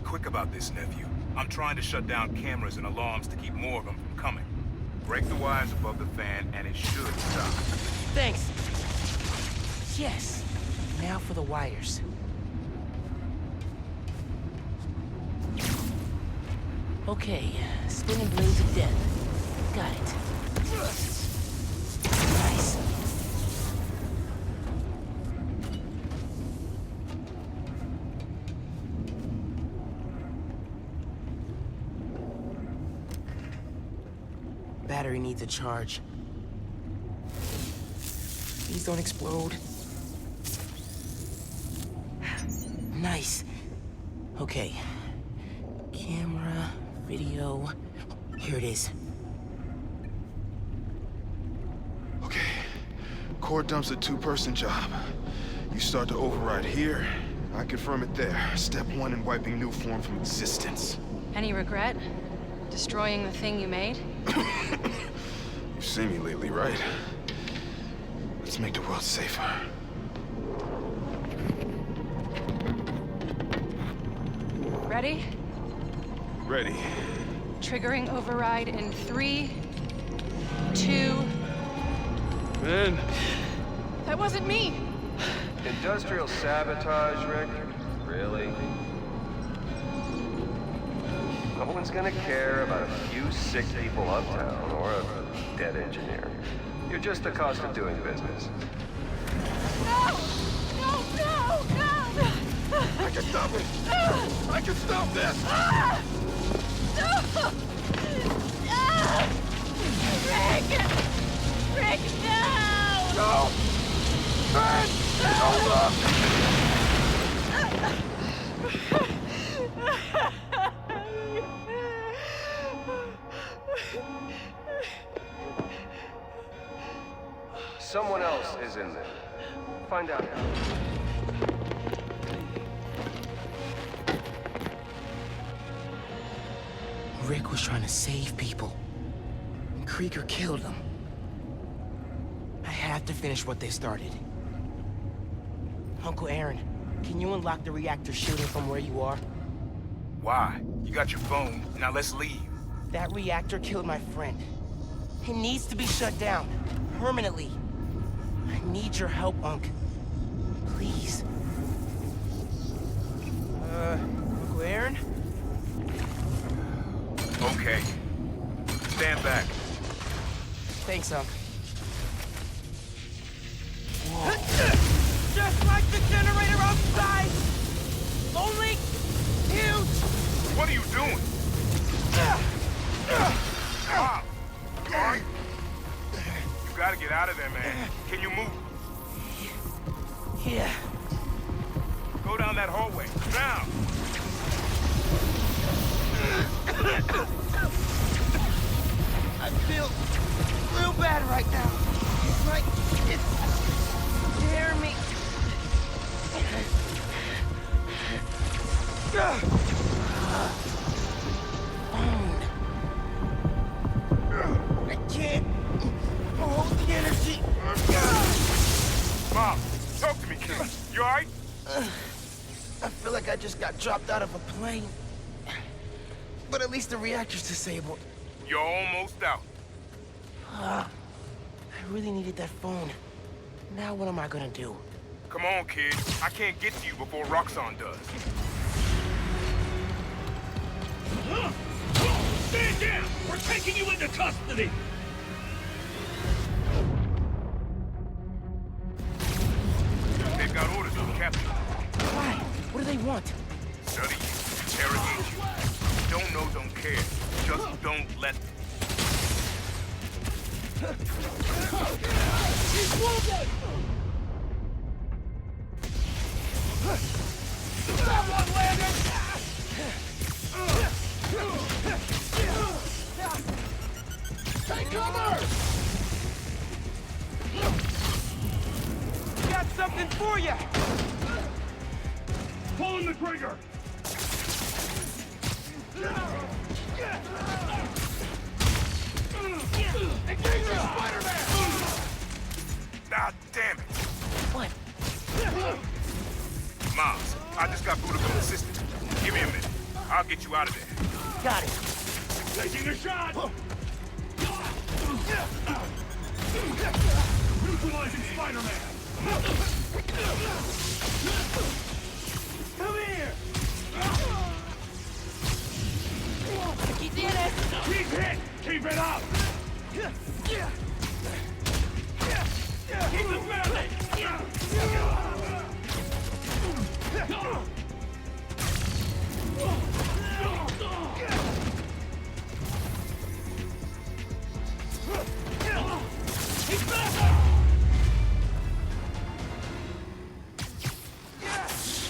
quick about this, nephew. I'm trying to shut down cameras and alarms to keep more of them from coming. Break the wires above the fan and it should stop. Thanks. Yes. Now for the wires. Okay, spinning blades of death. Got it. Nice. Battery needs a charge. Please don't explode. Nice. Okay. Camera, video. Here it is. Okay. Core dump's a two-person job. You start to override here, I confirm it there. Step one in wiping new form from existence. Any regret? Destroying the thing you made? You've seen me lately, right? Let's make the world safer. Ready? Ready. Triggering override in 3, 2... Phin! That wasn't me! Industrial sabotage, Rick? Really? No one's gonna care about a few sick people uptown or a dead engineer. You're just the cost of doing business. No! No, no, no! I can stop it! I can stop this! No! Rick! Rick, no! No! Phin! Hold up! Someone else is in there. Find out. Rick was trying to save people. And Krieger killed them. I have to finish what they started. Uncle Aaron, can you unlock the reactor shooting from where you are? Why? You got your phone. Now let's leave. That reactor killed my friend. It needs to be shut down. Permanently. I need your help, Unc. Please. Uncle Aaron? Okay. Stand back. Thanks, Unc. Just like the generator outside! Only huge! What are you doing? Stop! You alright? You gotta get out of there, man. Can you move? Yeah. Go down that hallway. Now! I feel real bad right now. It's like it's tearing me. I can't hold the energy. Mom, talk to me, kid. You alright? I feel like I just got dropped out of a plane. But at least the reactor's disabled. You're almost out. I really needed that phone. Now what am I gonna do? Come on, kid. I can't get to you before Roxxon does. Stand down! We're taking you into custody! They've got orders from the captain. Why? What do they want? Study you, interrogate you. Don't know, don't care. Just don't let them. He's wounded! Someone landed! Take cover! Got something for you! Pulling the trigger! Engage your Spider-Man! Ah, damn it. What? Miles, I just got protocol assistance. Give me a minute. you out of there. Got it. Taking a shot! Neutralizing Spider-Man! Come here! He did it! Keep hit! Keep it up! Keep the family! He's back!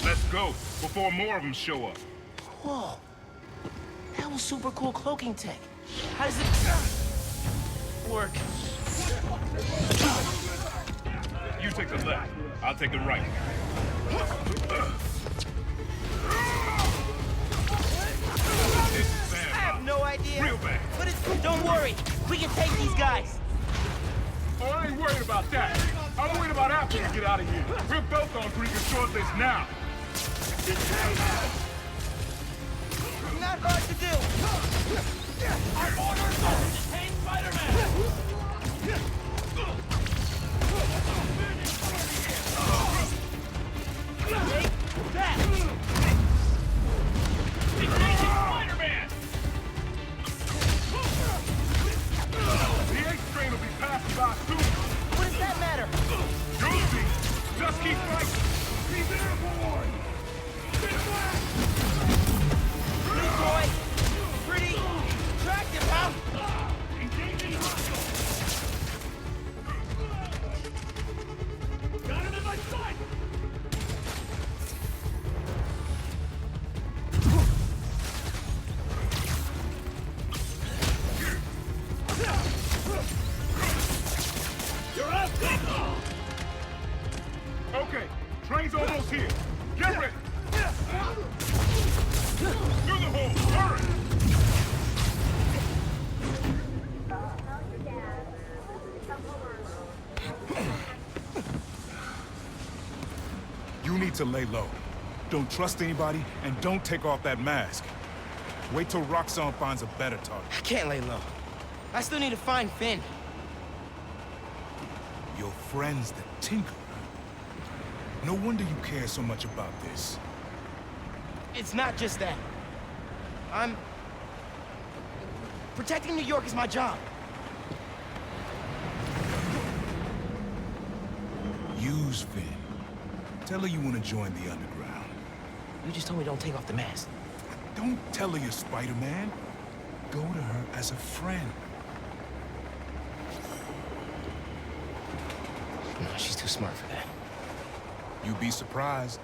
Let's go, before more of them show up. Whoa. That was super cool cloaking tech. How does it work? You take the left, I'll take the right. This is I Sam. have no idea. Real bad. But don't worry. We can take these guys. Oh, I ain't worried about that. I'm worried about after we get out of here. We're both on pretty good short list now. Not hard to do. Our orders are to detain Spider-Man! Take that. Detain Spider-Man! The 8th train will be passing by soon. What does that matter? You'll see. Just keep fighting. He's airborne! Pretty boy. Pretty attractive, huh? Engaging hostile! Got him in my sight! You're up! Okay, train's almost here. Get ready. Through the hole. Hurry. You need to lay low. Don't trust anybody, and don't take off that mask. Wait till Roxxon finds a better target. I can't lay low. I still need to find Phin. Your friend's the Tinkerer. No wonder you care so much about this. It's not just that. Protecting New York is my job. Use Phin. Tell her you want to join the underground. You just told me don't take off the mask. Don't tell her you're Spider-Man. Go to her as a friend. No, she's too smart for that. You'd be surprised.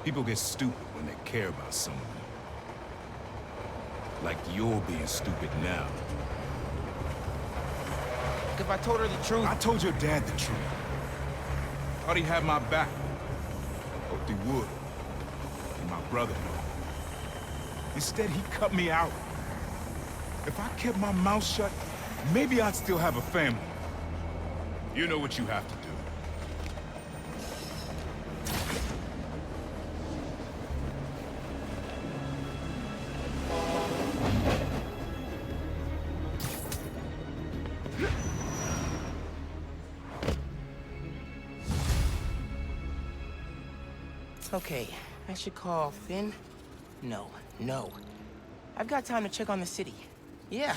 People get stupid when they care about someone. Like you're being stupid now. If I told her the truth... I told your dad the truth. Thought he had my back. Hoped he would. And my brother knew. Instead, he cut me out. If I kept my mouth shut, maybe I'd still have a family. You know what you have to do. Okay, I should call Phin. No. I've got time to check on the city. Yeah.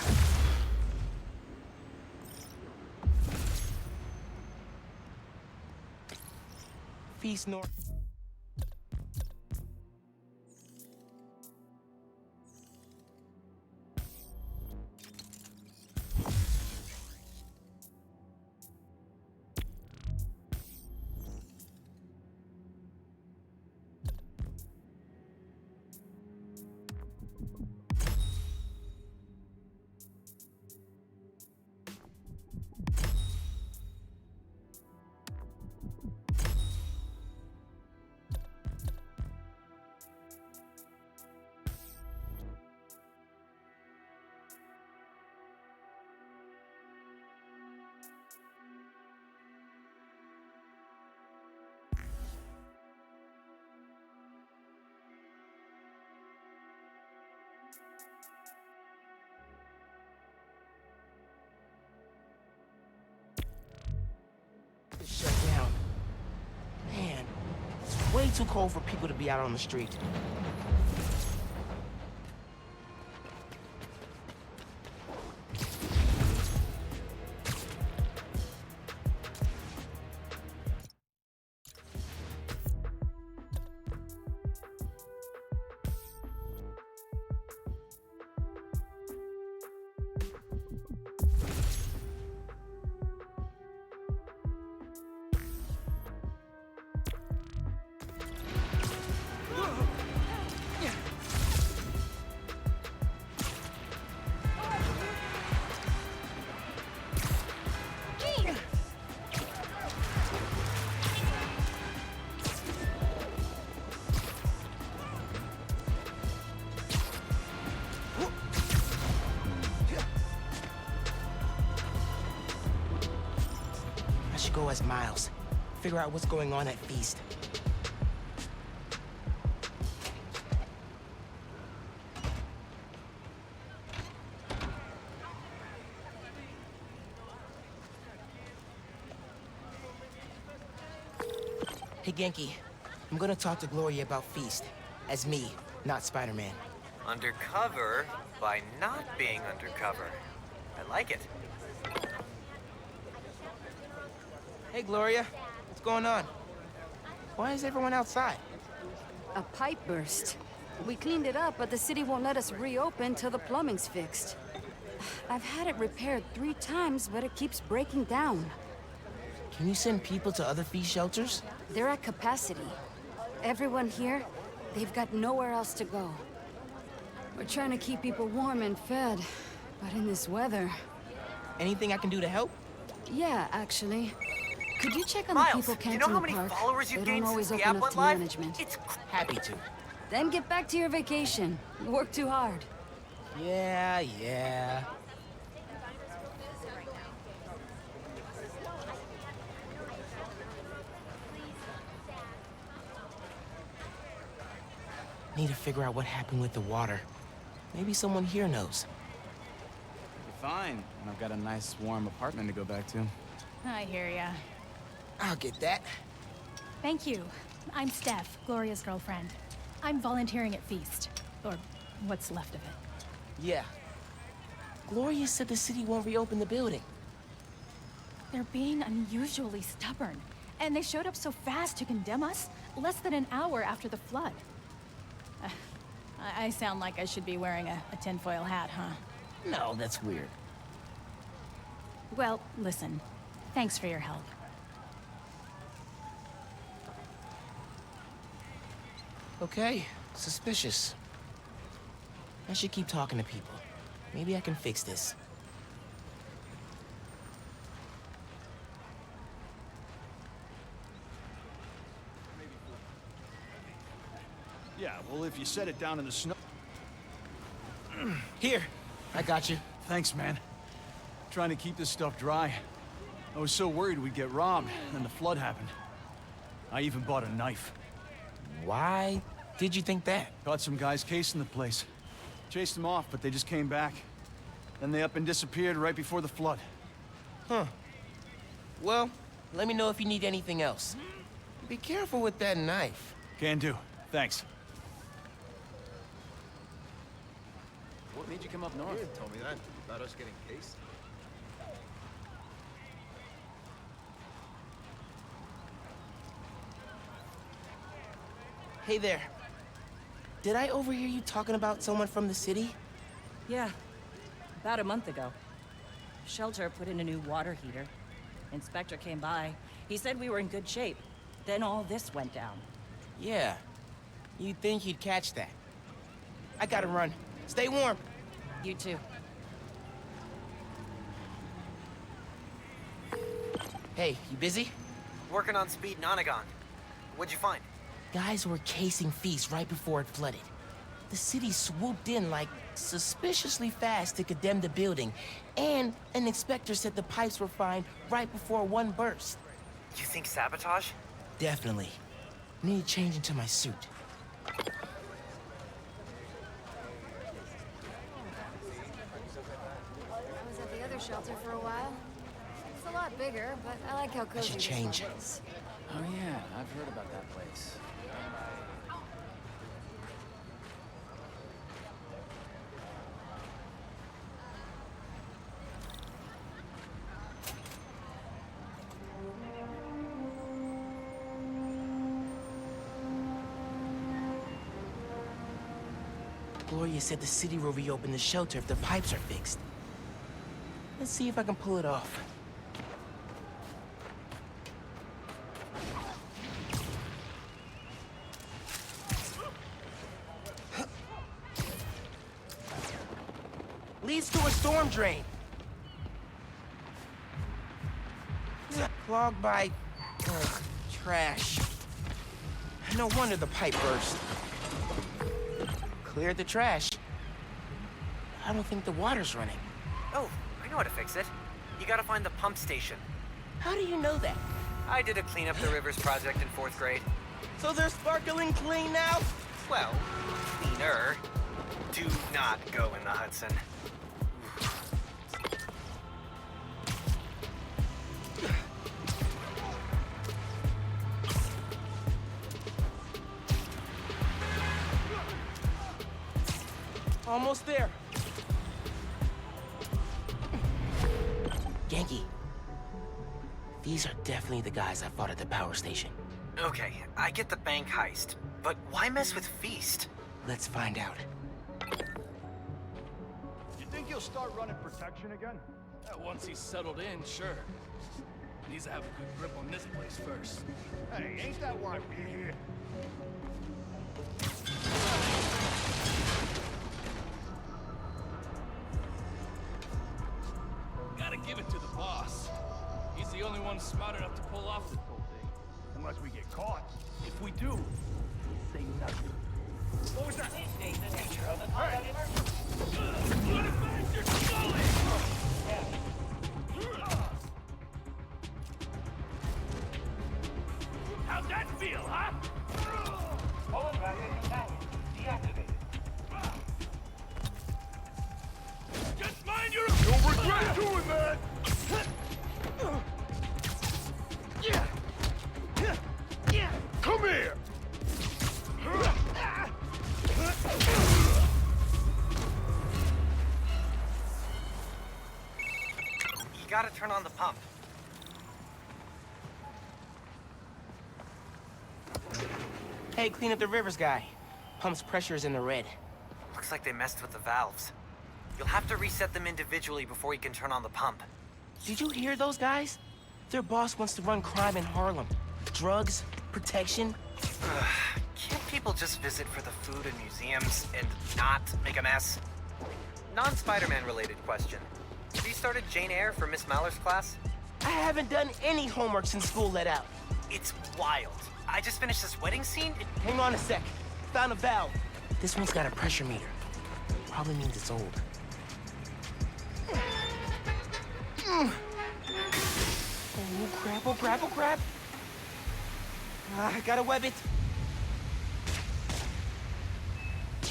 F.E.A.S.T. North. way too cold for people to be out on the street. I should go as Miles. Figure out what's going on at F.E.A.S.T. Hey, Genki. I'm gonna talk to Gloria about F.E.A.S.T. As me, not Spider-Man. Undercover by not being undercover. I like it. Hey, Gloria. What's going on? Why is everyone outside? A pipe burst. We cleaned it up, but the city won't let us reopen till the plumbing's fixed. I've had it repaired 3 times, but it keeps breaking down. Can you send people to other F.E.A.S.T. shelters? They're at capacity. Everyone here, they've got nowhere else to go. We're trying to keep people warm and fed, but in this weather... Anything I can do to help? Yeah, actually. Could you check on Miles, the people do you camped know in how the many park? followers They you've don't gained always since the open app up went to live? management. It's Happy to. Then get back to your vacation. You work too hard. Yeah. Need to figure out what happened with the water. Maybe someone here knows. You're fine, and I've got a nice, warm apartment to go back to. I hear ya. I'll get that. Thank you. I'm Steph, Gloria's girlfriend. I'm volunteering at F.E.A.S.T. Or what's left of it. Yeah. Gloria said the city won't reopen the building. They're being unusually stubborn. And they showed up so fast to condemn us, less than an hour after the flood. I sound like I should be wearing a tinfoil hat, huh? No, that's weird. Well, listen. Thanks for your help. Okay, suspicious. I should keep talking to people. Maybe I can fix this. Yeah, well, if you set it down in the snow... Here, I got you. Thanks, man. Trying to keep this stuff dry. I was so worried we'd get robbed, and then the flood happened. I even bought a knife. Why did you think that? Caught some guys casing the place. Chased them off, but they just came back. Then they up and disappeared right before the flood. Huh. Well, let me know if you need anything else. Be careful with that knife. Can do. Thanks. What made you come up north? Told me that about us getting cased. Hey there. Did I overhear you talking about someone from the city? Yeah. About a month ago. Shelter put in a new water heater. Inspector came by. He said we were in good shape. Then all this went down. Yeah. You'd think he'd catch that. I gotta run. Stay warm. You too. Hey, you busy? working on Speed Nonagon. What'd you find? Guys were casing F.E.A.S.T right before it flooded. The city swooped in like suspiciously fast to condemn the building, and an inspector said the pipes were fine right before one burst. You think sabotage? Definitely. Need to change into my suit. I was at the other shelter for a while. It's a lot bigger, but I like how cozy should this change. one is. Oh yeah, I've heard about that place. Gloria said the city will reopen the shelter if the pipes are fixed. Let's see if I can pull it off. Leads to a storm drain. Clogged by trash. No wonder the pipe burst. Cleared the trash. I don't think the water's running. Oh, I know how to fix it. You gotta find the pump station. How do you know that? I did a clean up the rivers project in 4th grade. So they're sparkling clean now? Well, cleaner. Do not go in the Hudson. Almost there. Yankee. These are definitely the guys I fought at the power station. Okay, I get the bank heist, but why mess with F.E.A.S.T? Let's find out. You think he'll start running protection again? Once he's settled in, sure. Needs to have a good grip on this place first. Hey, ain't that why we're here? Gotta give it to the boss. He's the only one smart enough to pull off this whole thing. Unless we get caught. If we do, say nothing. What was that? What if you're sculling? How'd that feel, huh? Just mind your... You'll regret doing that! Come here! You gotta turn on the pump. Hey, clean up the rivers guy. Pump's pressure is in the red. Looks like they messed with the valves. You'll have to reset them individually before you can turn on the pump. Did you hear those guys? Their boss wants to run crime in Harlem. Drugs, protection. Can't people just visit for the food and museums and not make a mess? Non-Spider-Man related question. Have you started Jane Eyre for Miss Maller's class? I haven't done any homework since school let out. It's wild. I just finished this wedding scene. Hang on a sec. Found a valve. This one's got a pressure meter. Probably means it's old. Oh, crap, oh, crap, oh, crap. I gotta web it.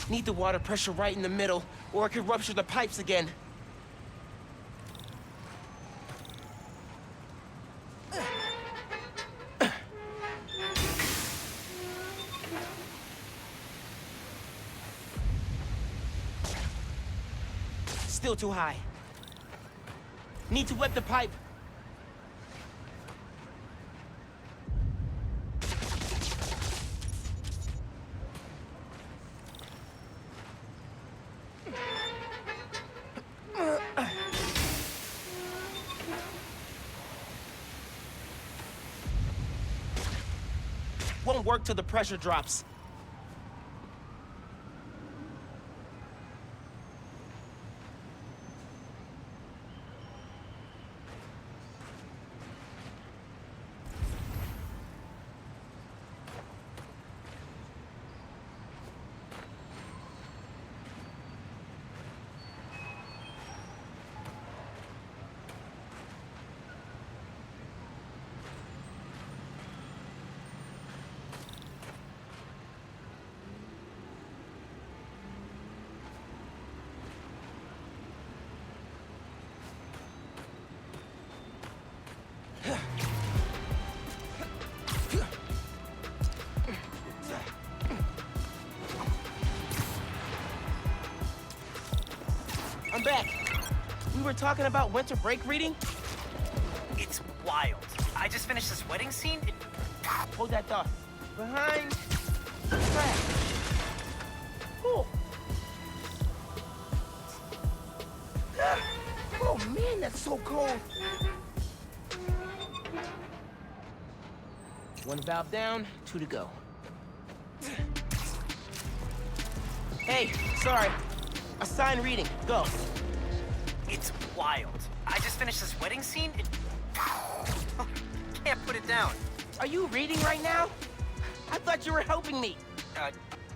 Need the water pressure right in the middle, or it could rupture the pipes again. Still too high. Need to wet the pipe. Won't work till the pressure drops. I'm back. We were talking about winter break reading? It's wild. I just finished this wedding scene. Hold that thought. Behind the track. Cool. that's so cold. One valve down, 2 to go. Hey, sorry. Assign reading, go. It's wild. I just finished this wedding scene. Can't put it down. Are you reading right now? I thought you were helping me.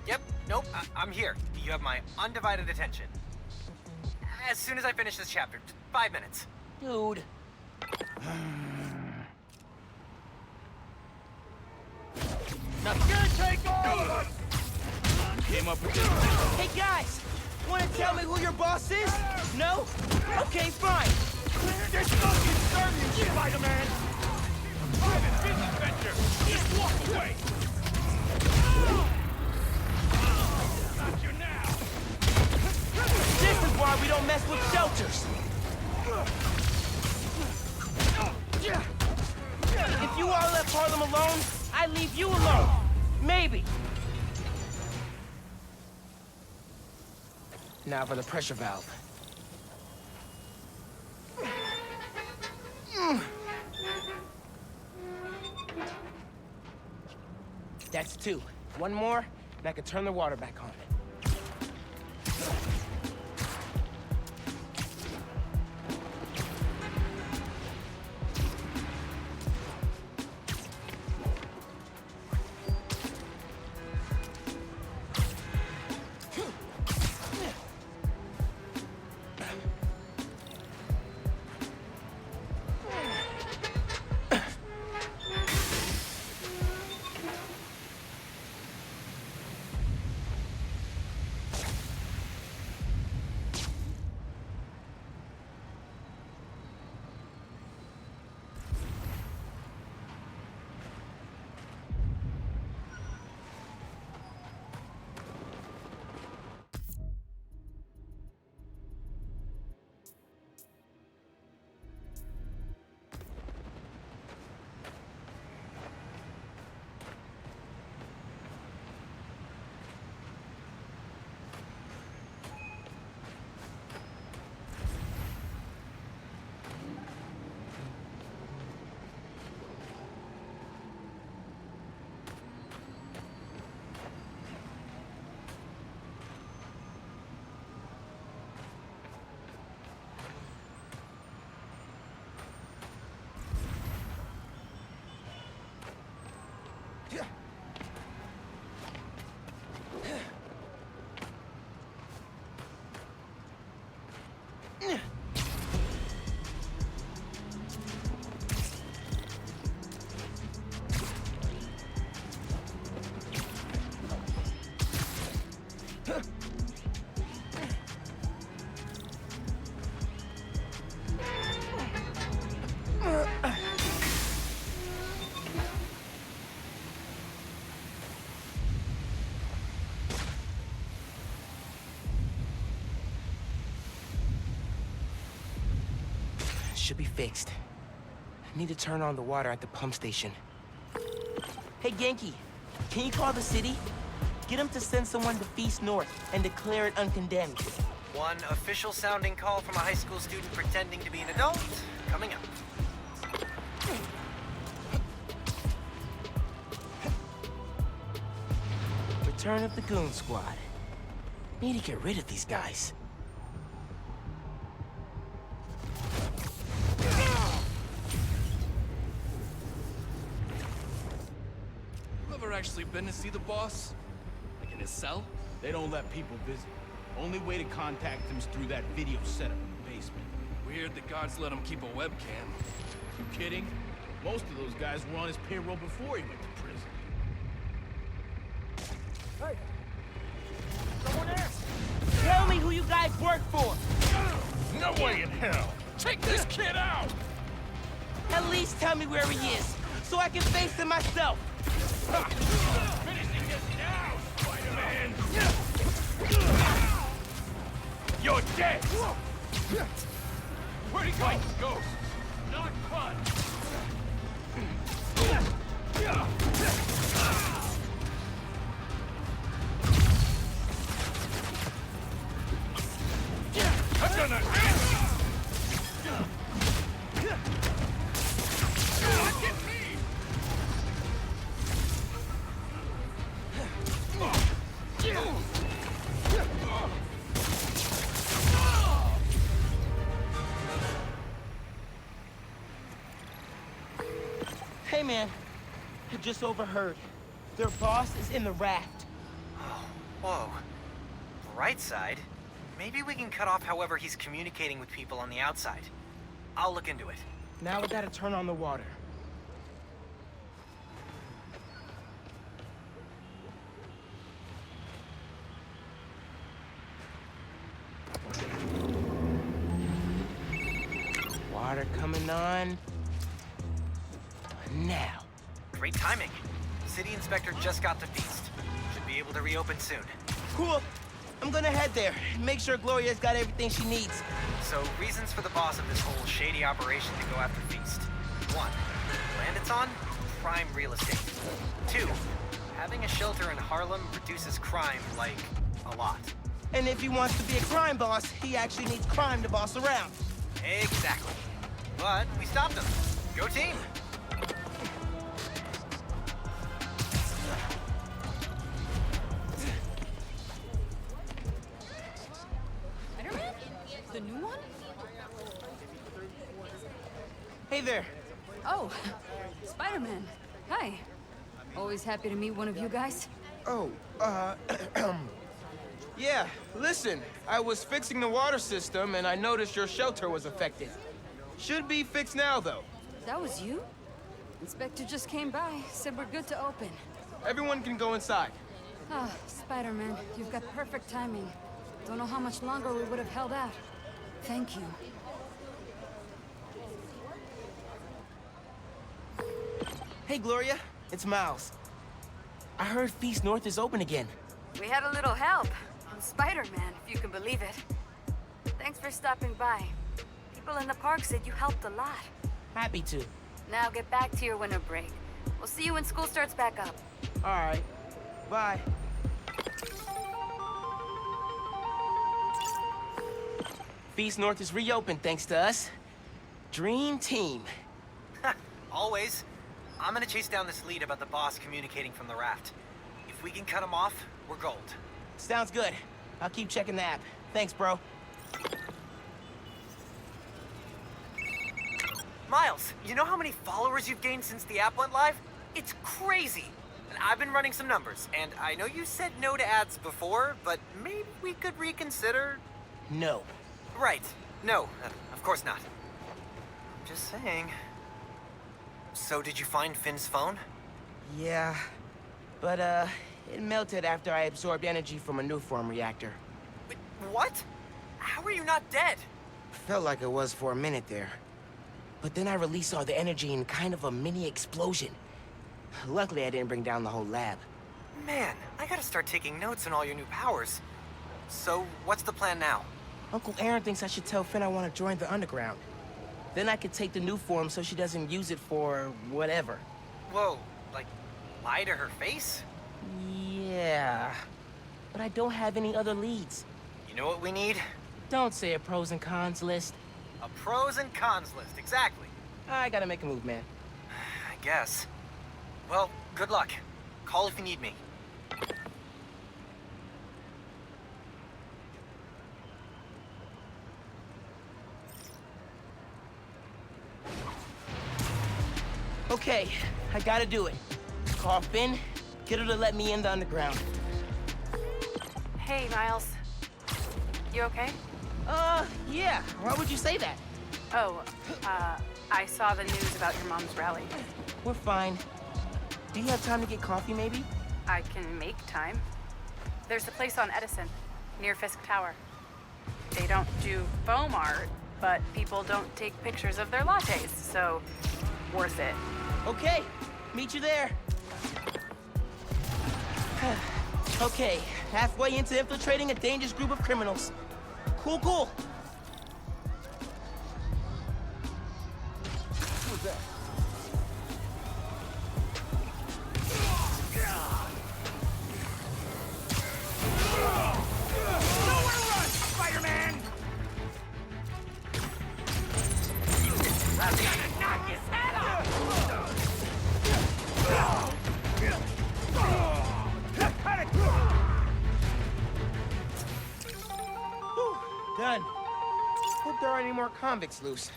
Yep, nope, I'm here. You have my undivided attention. As soon as I finish this chapter, 5 minutes. Dude. Now you take over! Came up with this. Hey guys, wanna tell me who your boss is? No? Okay, fine. This doesn't serve you, Spider-Man! Private business venture! Just walk away! Got you now! This is why we don't mess with shelters. If you all left Harlem alone, I leave you alone. Maybe. Now for the pressure valve. That's 2. One more, and I can turn the water back on. Should be fixed. I need to turn on the water at the pump station. Hey, Genki, can you call the city? Get them to send someone to F.E.A.S.T North and declare it uncondemned. One official sounding call from a high school student pretending to be an adult, coming up. Return of the Goon Squad. Need to get rid of these guys. You ever actually been to see the boss? Like in his cell? They don't let people visit. Only way to contact him is through that video setup in the basement. Weird the guards let him keep a webcam. You kidding? Most of those guys were on his payroll before he went to prison. Hey! Someone there! Tell me who you guys work for! No way in hell! Take this kid out! At least tell me where he is, so I can face him myself! Finishing this now, Spider-Man! You're dead! Where'd he go? Ghost! Not fun! I'm gonna... Hey, man. I just overheard. Their boss is in the raft. Oh, whoa. Right side? Maybe we can cut off however he's communicating with people on the outside. I'll look into it. Now we gotta turn on the water. Water coming on. Now. Great timing. City Inspector just got to F.E.A.S.T. Should be able to reopen soon. Cool. I'm gonna head there. Make sure Gloria's got everything she needs. So, reasons for the boss of this whole shady operation to go after F.E.A.S.T. 1. Land it's on? Prime real estate. 2. Having a shelter in Harlem reduces crime, like, a lot. And if he wants to be a crime boss, he actually needs crime to boss around. Exactly. But we stopped him. Go team! Spider-Man? The new one? Hey there. Oh, Spider-Man. Hi. Always happy to meet one of you guys. Oh, yeah, listen. I was fixing the water system and I noticed your shelter was affected. Should be fixed now, though. That was you? Inspector just came by, said we're good to open. Everyone can go inside. Ah, Spider-Man, you've got perfect timing. Don't know how much longer we would have held out. Thank you. Hey, Gloria. It's Miles. I heard F.E.A.S.T. North is open again. We had a little help from Spider-Man, if you can believe it. Thanks for stopping by. People in the park said you helped a lot. Happy to. Now get back to your winter break. We'll see you when school starts back up. All right. Bye. F.E.A.S.T. North is reopened thanks to us. Dream team. Always. I'm gonna chase down this lead about the boss communicating from the raft. If we can cut him off, we're gold. Sounds good. I'll keep checking the app. Thanks, bro. Miles, you know how many followers you've gained since the app went live? It's crazy. And I've been running some numbers, and I know you said no to ads before, but maybe we could reconsider? No. Right. No, of course not. Just saying. So did you find Finn's phone? Yeah, but it melted after I absorbed energy from a new form reactor. Wait, what? How are you not dead? Felt like it was for a minute there. But then I released all the energy in kind of a mini explosion. Luckily, I didn't bring down the whole lab. Man, I gotta start taking notes on all your new powers. So, what's the plan now? Uncle Aaron thinks I should tell Phin I want to join the underground. Then I could take the new form so she doesn't use it for whatever. Whoa, like, lie to her face? Yeah, but I don't have any other leads. You know what we need? Don't say a pros and cons list. A pros and cons list, exactly. I gotta make a move, man. I guess. Well, good luck. Call if you need me. Okay, I gotta do it. Call Phin, get her to let me in the underground. Hey, Miles. You okay? Yeah. Why would you say that? Oh, I saw the news about your mom's rally. We're fine. Do you have time to get coffee, maybe? I can make time. There's a place on Edison, near Fisk Tower. They don't do foam art, but people don't take pictures of their lattes, so worth it. Okay, meet you there. Okay, halfway into infiltrating a dangerous group of criminals. Cool, cool. Who's that? Nowhere to run, Spider-Man! I'm gonna knock his head off! Whew, done. Hope there aren't any more convicts loose.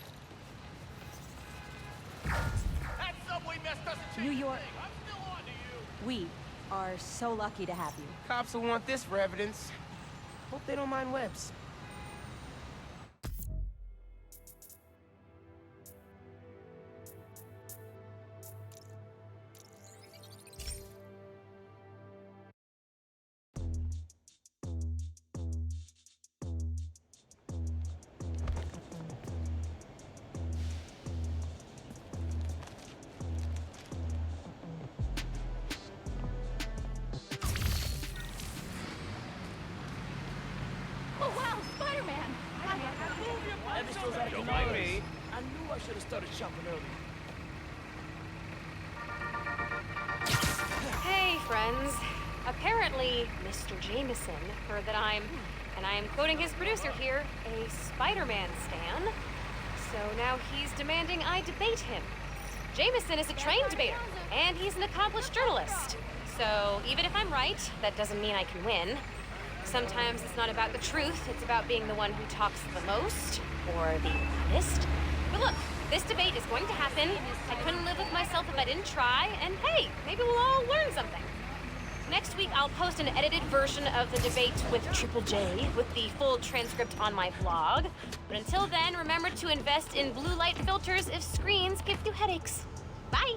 That's the subway mess doesn't change New York. a thing. I'm still on to you. We are so lucky to have you. Cops will want this for evidence. Hope they don't mind webs. Oh wow, Spider-Man! Don't mind me. I knew I should have started shopping earlier. Hey, friends. Apparently, Mr. Jameson heard that I'm, and I am quoting his producer here, a Spider-Man stan. So now he's demanding I debate him. Jameson is a trained debater, and he's an accomplished journalist. So even if I'm right, that doesn't mean I can win. Sometimes it's not about the truth, it's about being the one who talks the most, or the loudest. But look, this debate is going to happen. I couldn't live with myself if I didn't try, and hey, maybe we'll all learn something. Next week, I'll post an edited version of the debate with Triple J, with the full transcript on my blog. But until then, remember to invest in blue light filters if screens give you headaches. Bye!